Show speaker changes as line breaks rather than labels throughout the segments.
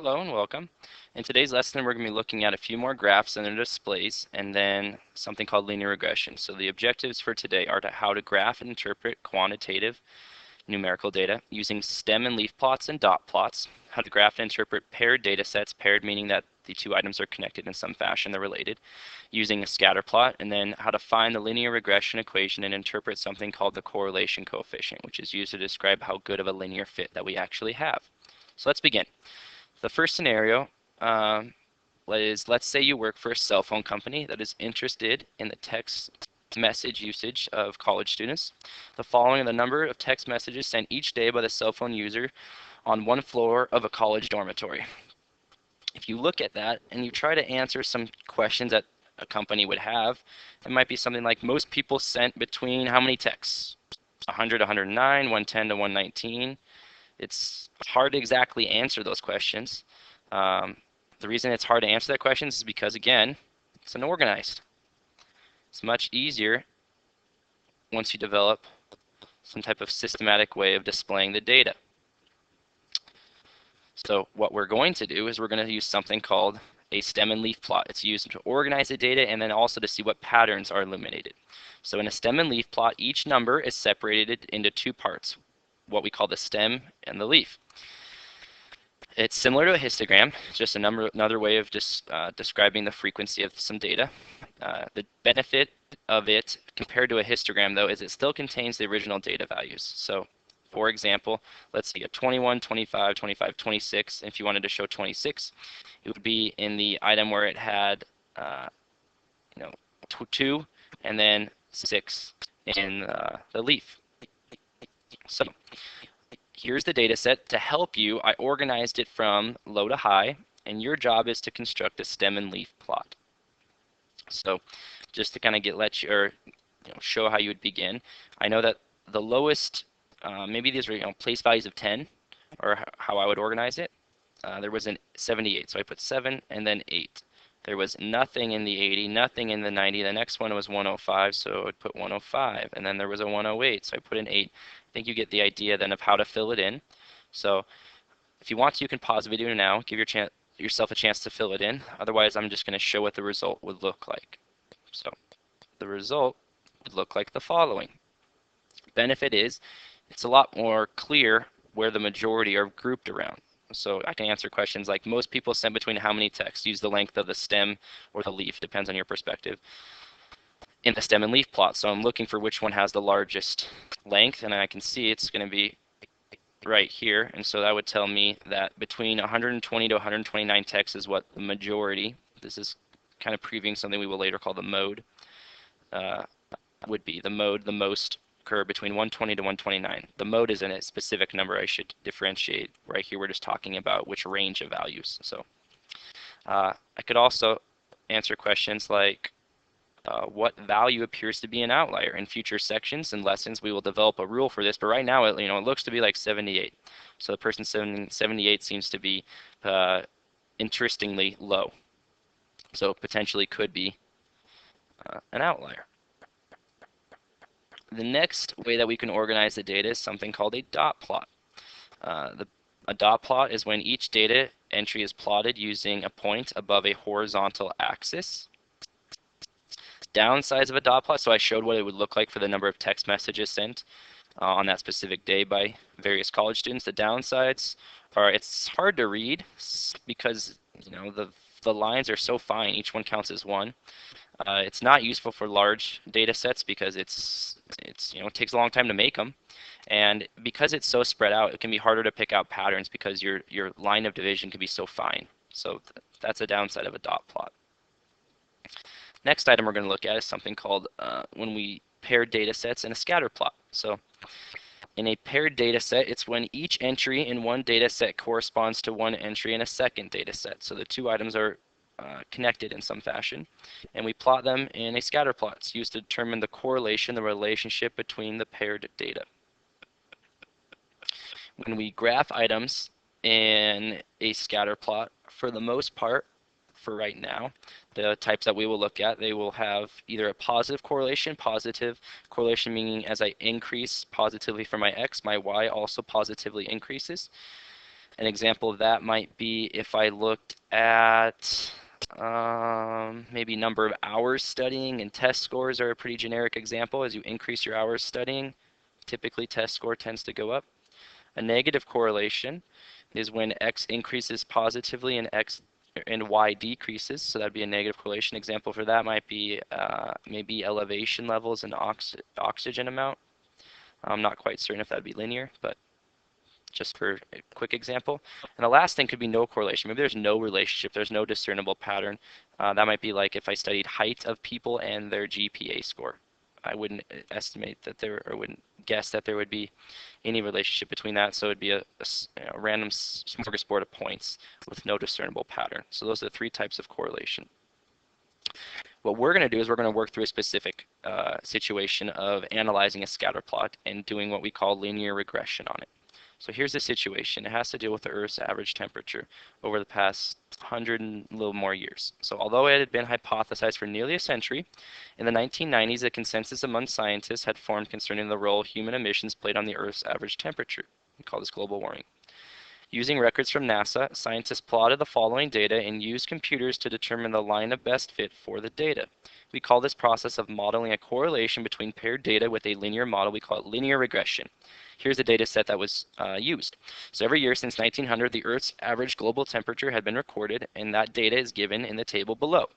Hello and welcome. In today's lesson, we're going to be looking at a few more graphs and their displays, and then something called linear regression. So the objectives for today are how to graph and interpret quantitative numerical data using stem and leaf plots and dot plots, how to graph and interpret paired data sets, paired meaning that the two items are connected in some fashion, they're related, using a scatter plot, and then how to find the linear regression equation and interpret something called the correlation coefficient, which is used to describe how good of a linear fit that we actually have. So let's begin. The first scenario is, let's say you work for a cell phone company that is interested in the text message usage of college students. The following are the number of text messages sent each day by the cell phone user on one floor of a college dormitory. If you look at that and you try to answer some questions that a company would have, it might be something like most people sent between how many texts? 100 to 109, 110 to 119. It's hard to exactly answer those questions. The reason it's hard to answer that question is because, again, it's unorganized. It's much easier once you develop some type of systematic way of displaying the data. So what we're going to do is we're going to use something called a stem and leaf plot. It's used to organize the data and then also to see what patterns are illuminated. So in a stem and leaf plot, each number is separated into two parts, what we call the stem and the leaf. It's similar to a histogram, just another way of describing the frequency of some data. The benefit of it compared to a histogram, though, is it still contains the original data values. So, for example, let's see a 21, 25, 25, 26. If you wanted to show 26, it would be in the item where it had, 2 and then 6 in the leaf. So here's the data set. To help you, I organized it from low to high, and your job is to construct a stem and leaf plot. So just to kind of show how you would begin, I know that the lowest, maybe these are place values of 10, or how I would organize it. There was an 78, so I put 7 and then 8. There was nothing in the 80, nothing in the 90. The next one was 105, so I would put 105. And then there was a 108, so I put an 8. I think you get the idea then of how to fill it in. So if you want to, you can pause the video now, give yourself a chance to fill it in. Otherwise, I'm just going to show what the result would look like. So the result would look like the following. Benefit is it's a lot more clear where the majority are grouped around. So I can answer questions like most people send between how many texts, use the length of the stem or the leaf, depends on your perspective, in the stem and leaf plot. So I'm looking for which one has the largest length, and I can see it's going to be right here. And so that would tell me that between 120 to 129 texts is what the majority, this is kind of previewing something we will later call the mode, would be. The mode, the most occur between 120 to 129. The mode isn't a specific number I should differentiate. Right here we're just talking about which range of values. So I could also answer questions like what value appears to be an outlier. In future sections and lessons we will develop a rule for this, but right now it looks to be like 78. So the person 78 seems to be interestingly low. So potentially could be an outlier. The next way that we can organize the data is something called a dot plot. A dot plot is when each data entry is plotted using a point above a horizontal axis. Downsides of a dot plot, so I showed what it would look like for the number of text messages sent on that specific day by various college students. The downsides are it's hard to read because the lines are so fine, each one counts as one. It's not useful for large data sets because it takes a long time to make them, and because it's so spread out, it can be harder to pick out patterns because your line of division can be so fine. So that's a downside of a dot plot. Next item we're going to look at is something called when we pair data sets in a scatter plot. So in a paired data set, it's when each entry in one data set corresponds to one entry in a second data set. So the two items are connected in some fashion, and we plot them in a scatter plot. It's used to determine the correlation, the relationship between the paired data. When we graph items in a scatter plot, for the most part, for right now, the types that we will look at, they will have either a positive correlation meaning as I increase positively for my x, my y also positively increases. An example of that might be if I looked at maybe number of hours studying, and test scores are a pretty generic example. As you increase your hours studying, typically test score tends to go up. A negative correlation is when x increases positively and y decreases, so that'd be a negative correlation. Example for that might be maybe elevation levels and oxygen amount. I'm not quite certain if that'd be linear, but just for a quick example. And the last thing could be no correlation. Maybe there's no relationship, there's no discernible pattern. That might be like if I studied height of people and their GPA score. I wouldn't estimate that there, or wouldn't guess that there would be any relationship between that, so it'd be a random smorgasbord of points with no discernible pattern. So those are the three types of correlation. What we're going to do is we're going to work through a specific situation of analyzing a scatter plot and doing what we call linear regression on it. So here's the situation. It has to deal with the Earth's average temperature over the past 100 and a little more years. So although it had been hypothesized for nearly a century, in the 1990s a consensus among scientists had formed concerning the role human emissions played on the Earth's average temperature. We call this global warming. Using records from NASA, scientists plotted the following data and used computers to determine the line of best fit for the data. We call this process of modeling a correlation between paired data with a linear model. We call it linear regression. Here's the data set that was used. So every year since 1900, the Earth's average global temperature had been recorded, and that data is given in the table below.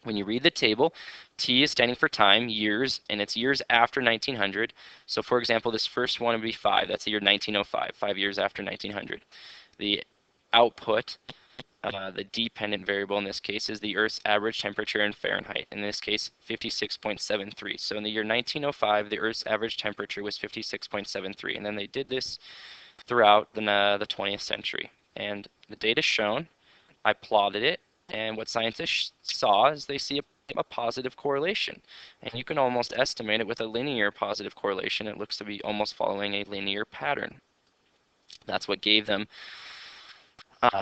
When you read the table, T is standing for time, years, and it's years after 1900. So for example, this first one would be 5. That's the year 1905, 5 years after 1900. The output, the dependent variable in this case, is the Earth's average temperature in Fahrenheit. In this case, 56.73. So in the year 1905, the Earth's average temperature was 56.73. And then they did this throughout the 20th century. And the data shown, I plotted it. And what scientists saw is they see a positive correlation. And you can almost estimate it with a linear positive correlation. It looks to be almost following a linear pattern. That's what gave them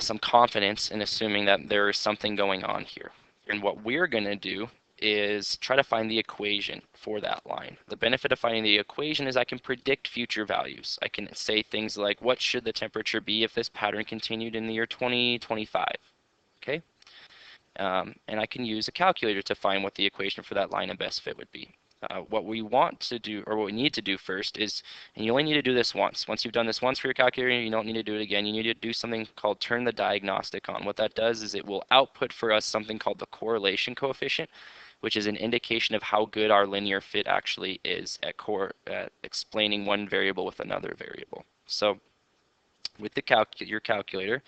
some confidence in assuming that there is something going on here. And what we're going to do is try to find the equation for that line. The benefit of finding the equation is I can predict future values. I can say things like, what should the temperature be if this pattern continued in the year 2025? Okay? And I can use a calculator to find what the equation for that line of best fit would be. What we want to do, or what we need to do first is, and you only need to do this once. Once you've done this once for your calculator, you don't need to do it again. You need to do something called turn the diagnostic on. What that does is it will output for us something called the correlation coefficient, which is an indication of how good our linear fit actually is at explaining one variable with another variable. So with your calculator,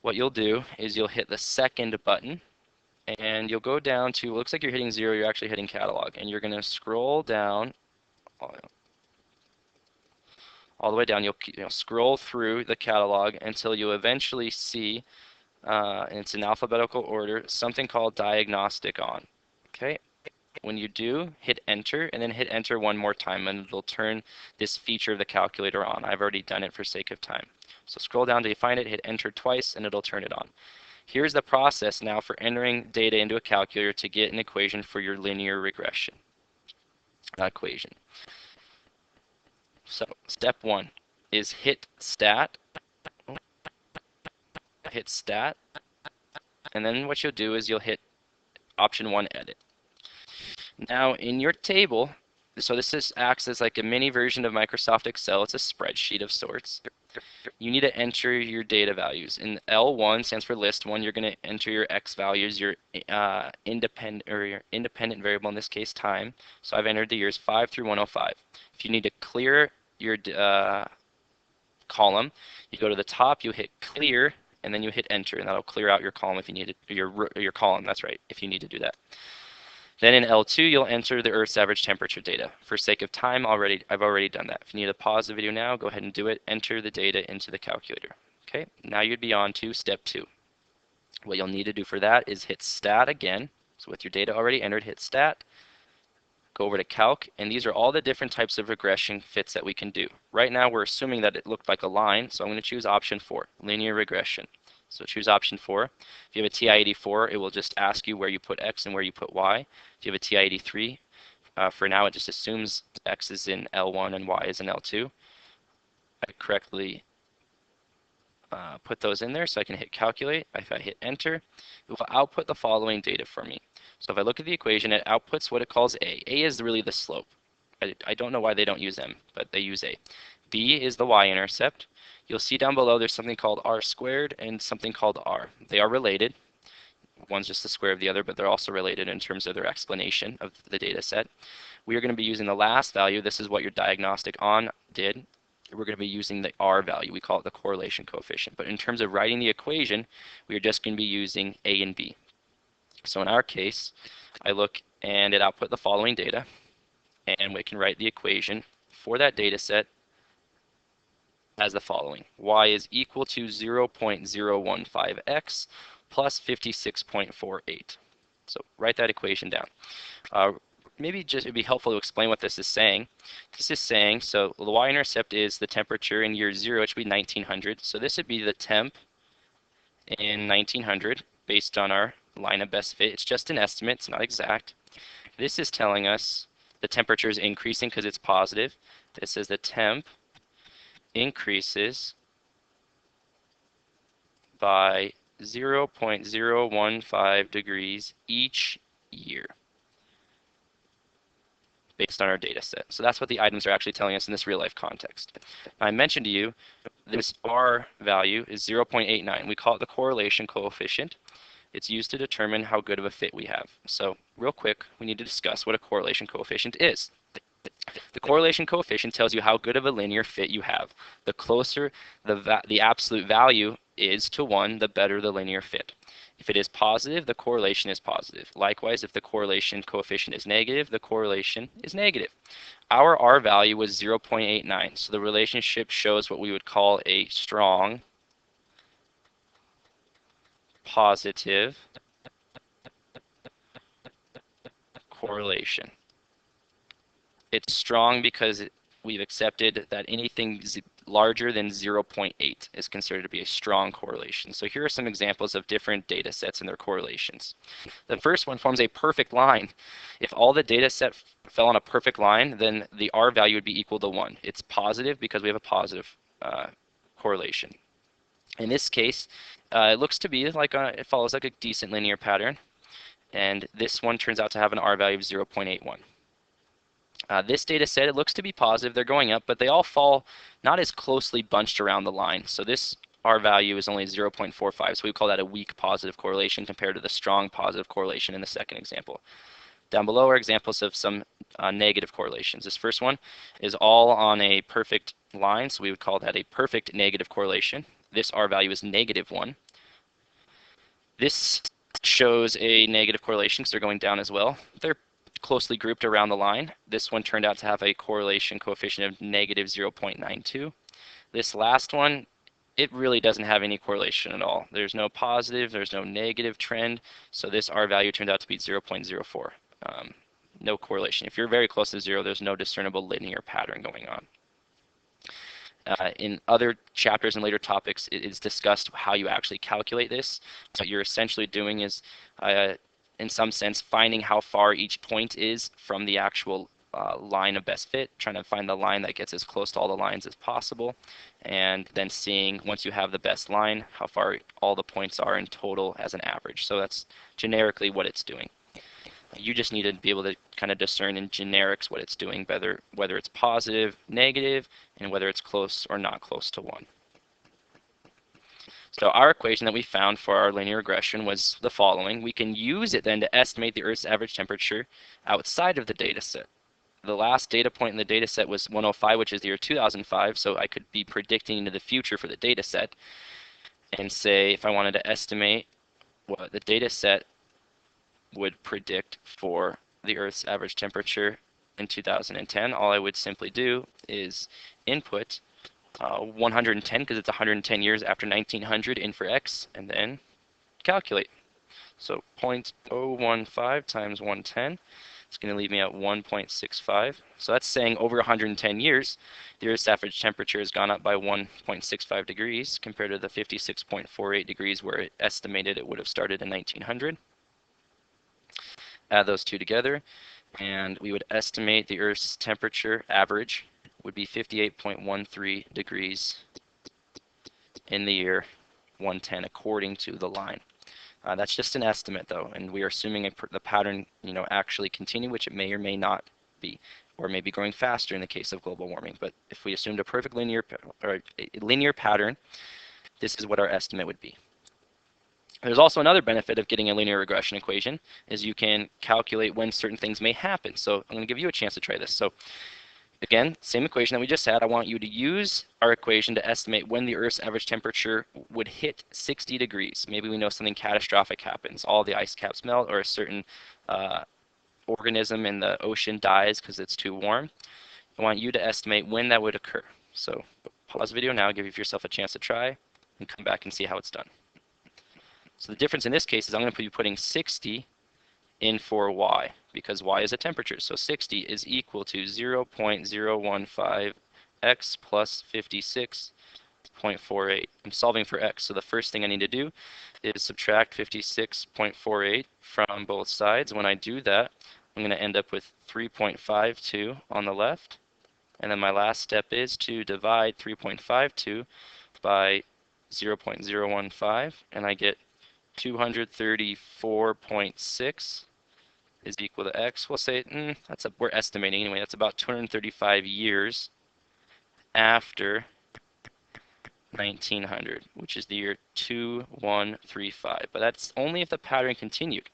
what you'll do is you'll hit the second button and you'll go down to, it looks like you're hitting 0, you're actually hitting catalog, and you're going to scroll down all the way down. You'll scroll through the catalog until you eventually see, and it's in alphabetical order, something called diagnostic on. Okay, when you do, hit enter, and then hit enter one more time, and it'll turn this feature of the calculator on. I've already done it for sake of time. So scroll down till you find it, hit enter twice, and it'll turn it on. Here's the process now for entering data into a calculator to get an equation for your linear regression equation. So step 1 is hit stat, and then what you'll do is you'll hit option 1, edit. Now in your table, so this acts as like a mini version of Microsoft Excel. It's a spreadsheet of sorts. You need to enter your data values. In L1 stands for list 1. You're going to enter your X values, your independent variable, in this case time. So I've entered the years 5 through 105. If you need to clear your column, you go to the top, you hit clear, and then you hit enter, and that'll clear out your column if you need to, your column. That's right, if you need to do that. Then in L2, you'll enter the Earth's average temperature data. For sake of time, I've already done that. If you need to pause the video now, go ahead and do it. Enter the data into the calculator. Okay, now you'd be on to step 2. What you'll need to do for that is hit stat again. So with your data already entered, hit stat, go over to calc, and these are all the different types of regression fits that we can do. Right now, we're assuming that it looked like a line, so I'm going to choose option 4, linear regression. So choose option 4. If you have a TI-84, it will just ask you where you put X and where you put Y. If you have a TI-83, for now it just assumes X is in L1 and Y is in L2. I correctly put those in there so I can hit calculate. If I hit enter, it will output the following data for me. So if I look at the equation, it outputs what it calls A. A is really the slope. I don't know why they don't use M, but they use A. B is the y-intercept. You'll see down below there's something called r squared and something called r. They are related. One's just the square of the other, but they're also related in terms of their explanation of the data set. We are going to be using the last value. This is what your diagnostic on did. We're going to be using the R value. We call it the correlation coefficient. But in terms of writing the equation, we are just going to be using A and B. So in our case, I look and it output the following data, and we can write the equation for that data set as the following. Y is equal to 0.015x plus 56.48. So write that equation down. Maybe just it'd be helpful to explain what this is saying. This is saying, so the y-intercept is the temperature in year 0, it should be 1900. So this would be the temp in 1900 based on our line of best fit. It's just an estimate, it's not exact. This is telling us the temperature is increasing because it's positive. This is the temp increases by 0.015 degrees each year based on our data set. So that's what the items are actually telling us in this real life context. Now, I mentioned to you this R value is 0.89. We call it the correlation coefficient. It's used to determine how good of a fit we have. So real quick, we need to discuss what a correlation coefficient is. The correlation coefficient tells you how good of a linear fit you have. The closer the absolute value is to 1, the better the linear fit. If it is positive, the correlation is positive. Likewise, if the correlation coefficient is negative, the correlation is negative. Our R value was 0.89, so the relationship shows what we would call a strong positive correlation. It's strong because we've accepted that anything larger than 0.8 is considered to be a strong correlation. So here are some examples of different data sets and their correlations. The first one forms a perfect line. If all the data set fell on a perfect line, then the R value would be equal to 1. It's positive because we have a positive correlation. In this case, it looks to be like it follows like a decent linear pattern, and this one turns out to have an R value of 0.81. This data set, it looks to be positive. They're going up, but they all fall not as closely bunched around the line. So this R value is only 0.45, so we call that a weak positive correlation compared to the strong positive correlation in the second example. Down below are examples of some negative correlations. This first one is all on a perfect line, so we would call that a perfect negative correlation. This R value is -1. This shows a negative correlation because they're going down as well. They're closely grouped around the line. This one turned out to have a correlation coefficient of -0.92. This last one, it really doesn't have any correlation at all. There's no positive, there's no negative trend, so this R value turned out to be 0.04. No correlation. If you're very close to 0, there's no discernible linear pattern going on. In other chapters and later topics, it is discussed how you actually calculate this. What you're essentially doing is in some sense, finding how far each point is from the actual line of best fit, trying to find the line that gets as close to all the lines as possible, and then seeing, once you have the best line, how far all the points are in total as an average. So that's generically what it's doing. You just need to be able to kind of discern in generics what it's doing, whether it's positive, negative, and whether it's close or not close to 1. So our equation that we found for our linear regression was the following. We can use it then to estimate the Earth's average temperature outside of the data set. The last data point in the data set was 105, which is the year 2005, so I could be predicting into the future for the data set and say if I wanted to estimate what the data set would predict for the Earth's average temperature in 2010, all I would simply do is input 110 because it's 110 years after 1900 in for x, and then calculate. So 0.015 times 110, it's going to leave me at 1.65. So that's saying over 110 years, the Earth's average temperature has gone up by 1.65 degrees compared to the 56.48 degrees where it estimated it would have started in 1900. Add those two together, and we would estimate the Earth's temperature average would be 58.13 degrees in the year 110 according to the line. That's just an estimate though, and we are assuming the pattern, actually continue, which it may or may not be, or may be growing faster in the case of global warming. But if we assumed a perfect linear or a linear pattern, this is what our estimate would be. There's also another benefit of getting a linear regression equation, is you can calculate when certain things may happen. So I'm going to give you a chance to try this. So again, same equation that we just had. I want you to use our equation to estimate when the Earth's average temperature would hit 60 degrees. Maybe we know something catastrophic happens. All the ice caps melt, or a certain organism in the ocean dies because it's too warm. I want you to estimate when that would occur. So pause the video now, give yourself a chance to try, and come back and see how it's done. So the difference in this case is I'm going to be putting 60 in for y, because y is a temperature. So 60 is equal to 0.015 x plus 56.48. I'm solving for x, so the first thing I need to do is subtract 56.48 from both sides. When I do that, I'm going to end up with 3.52 on the left, and then my last step is to divide 3.52 by 0.015, and I get 234.6 is equal to x. We'll say we're estimating anyway. That's about 235 years after 1900, which is the year 2135. But that's only if the pattern continued.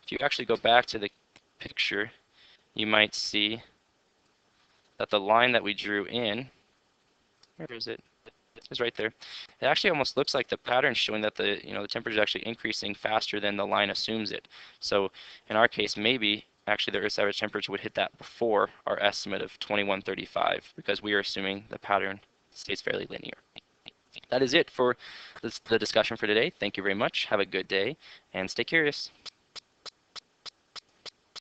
If you actually go back to the picture, you might see that the line that we drew in, where is it? Is right there. It actually almost looks like the pattern showing that the temperature is actually increasing faster than the line assumes it. So in our case, maybe actually the Earth's average temperature would hit that before our estimate of 2135, because we are assuming the pattern stays fairly linear. That is it for the discussion for today. Thank you very much. Have a good day and stay curious.